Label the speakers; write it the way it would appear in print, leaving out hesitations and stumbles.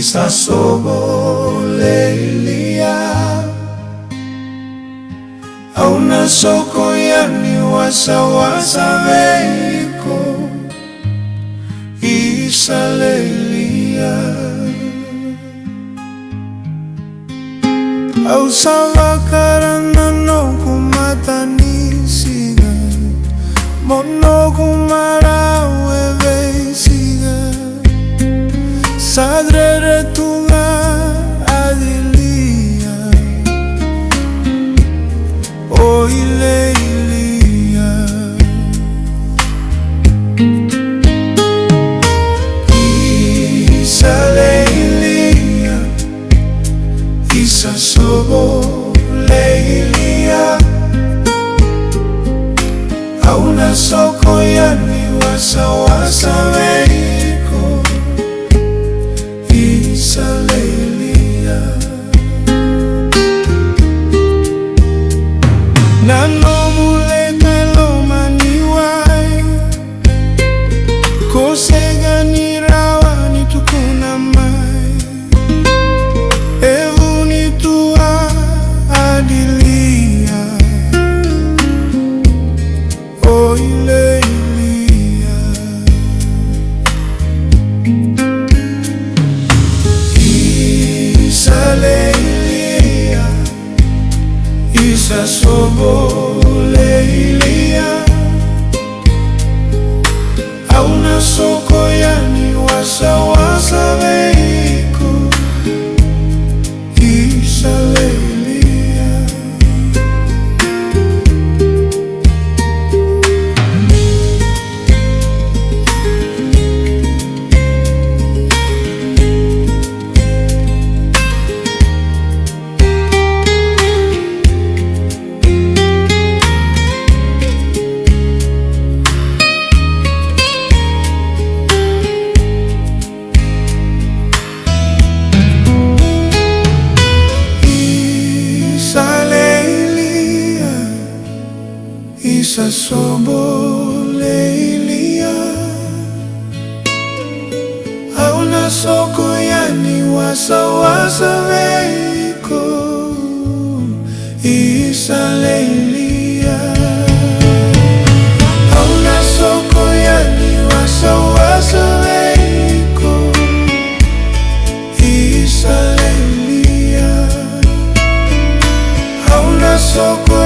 Speaker 1: isasobolelia auna soko yani wasawasa veiko isalelia au savakarana no kumatanisiga mono kumarawe veisiga sadrere tunga adilia o ileilia isaleilia isasobolelia auna soko yani wasawasa veiko isalelia nano muleka lomaniwai koseganirawa nitukuna mai evu nitua adilia o ileilia isalelia isasobolelia auna soko yani wasawasa veiko isalelia isasobolelia auna soko yani wasawasa veiko isalelia auna soko yani wasawasa veiko isalelia auna soko